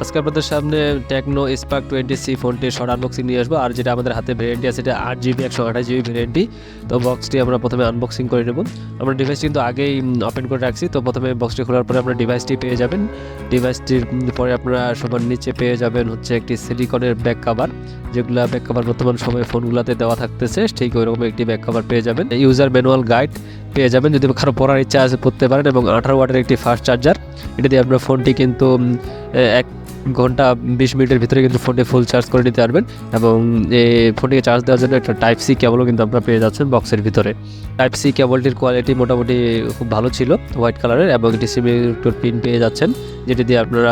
আজকে আপনাদের সামনে টেকনো স্পার্ক 20C ফোনটির শর্ট আনবক্সিং নিয়ে আসবো। আর যেটা আমাদের হাতে ভ্যারিয়েন্টটি আছে সেটা 8GB 128GB ভ্যারিয়েন্টটি। তো বক্সটি আমরা প্রথমে আনবক্সিং করে নেব। আমরা ডিভাইসটি কিন্তু আগেই ওপেন করে রাখছি। তো প্রথমে বক্সটি খোলার পরে আপনারা ডিভাইসটি পেয়ে যাবেন। ডিভাইসটির পরে আপনারা সবার নিচে পেয়ে যাবেন হচ্ছে একটি সিলিকনের ব্যাক কভার, যেগুলো ব্যাক কভার বর্তমান সময়ে ফোনগুলোতে দেওয়া থাকতেছে, ঠিক ওইরকম একটি ব্যাক কভার পেয়ে যাবেন। ইউজার ম্যানুয়াল গাইড পেয়ে যাবেন, যদি কারো পড়ার ইচ্ছা আছে পড়তে পারেন, এবং 18 ওয়াটের একটি ফাস্ট চার্জার। এটা দিয়ে আপনার ফোনটি কিন্তু 1 ঘন্টা 20 মিনিটের ভিতরে কিন্তু ফোনটি ফুল চার্জ করে নিতে পারবেন। এবং এই ফোনটিকে চার্জ দেওয়ার জন্য একটা টাইপ সি কেবলও কিন্তু আপনারা পেয়ে যাচ্ছেন বক্সের ভিতরে। টাইপ সি কেবলটির কোয়ালিটি মোটামুটি খুব ভালো ছিল, হোয়াইট কালারের, এবং একটি সিম পিন পেয়ে যাচ্ছেন, যেটি দিয়ে আপনারা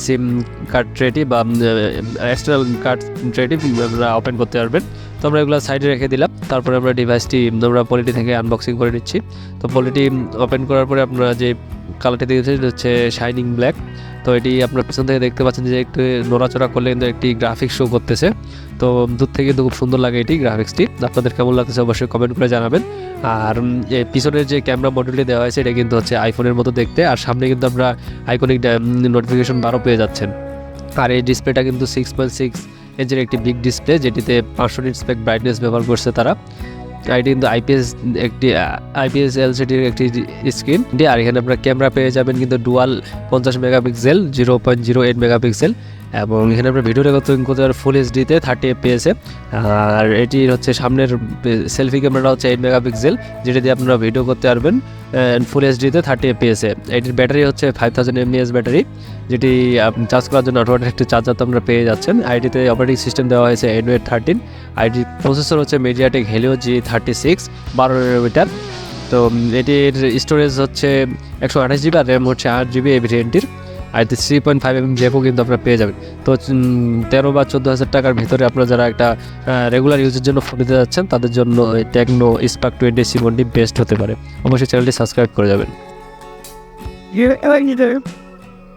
সিম কার্ড ট্রেটি বা এক্সটার্নাল কার্ড ট্রেটি আপনারা ওপেন করতে পারবেন। তো আমরা এগুলো সাইডে রেখে দিলাম। তারপরে আমরা ডিভাইসটি আমরা পলিটি থেকে আনবক্সিং করে নিচ্ছি। তো পলিটি ওপেন করার পরে আপনারা যে কালারটি দিয়েছে হচ্ছে শাইনিং ব্ল্যাক। তো এটি আপনার পেছন থেকে দেখতে পাচ্ছেন যে একটু নড়াচড়া করলে কিন্তু একটি গ্রাফিক্স শো করতেছে। তো দূর থেকে কিন্তু খুব সুন্দর লাগে এটি গ্রাফিক্সটি। আপনাদের কেমন লাগতেছে অবশ্যই কমেন্ট করে জানাবেন। আর পিছনের যে ক্যামেরা মডেলটি দেওয়া হয়েছে এটা কিন্তু হচ্ছে আইফোনের মতো দেখতে। আর সামনে কিন্তু আমরা আইকনিক নোটিফিকেশন বারও পেয়ে যাচ্ছেন। আর এই ডিসপ্লেটা কিন্তু 6.6 ইঞ্চের একটি বিগ ডিসপ্লে, যেটিতে 500 নিট স্পেক ব্রাইটনেস ব্যবহার করছে তারা। এটি কিন্তু আইপিএস এলসিডির একটি স্ক্রিন। আর এখানে আপনারা ক্যামেরা পেয়ে যাবেন কিন্তু ডুয়াল 50 মেগাপিক্সেল, 0.08 মেগাপিক্সেল, এবং এখানে আপনার ভিডিও রেকর্ডিং করতে পারেন ফুল এইচডিতে 30 FPS। আর এটির হচ্ছে সামনের সেলফি ক্যামেরাটা হচ্ছে 8 মেগাপিক্সেল, যেটা দিয়ে আপনারা ভিডিও করতে পারবেন ফুল এইচডিতে 30 FPS। এটির ব্যাটারি হচ্ছে 5000 mAh ব্যাটারি, যেটি চার্জ করার জন্য 8 ওয়াটের একটি চার্জার তো আপনারা পেয়ে যাচ্ছেন। আইডিতে অপারেটিং সিস্টেম দেওয়া হয়েছে Android 13। আইডির প্রসেসর হচ্ছে মিডিয়াটেক হেলিও G36 12 ন্যানোমিটার। তো এটির স্টোরেজ হচ্ছে 128GB আর র্যাম হচ্ছে 8GB এই ভেরিয়েন্টটির। আর 3.5mm জ্যাকও কিন্তু আপনারা পেয়ে যাবেন। তো 13 বা 14,000 টাকার ভিতরে আপনারা যারা একটা রেগুলার ইউজের জন্য ফোন নিতে যাচ্ছেন তাদের জন্য টেকনো স্পার্ক 20C ফোনটি বেস্ট হতে পারে। অবশ্যই চ্যানেলটি সাবস্ক্রাইব করে যাবেন।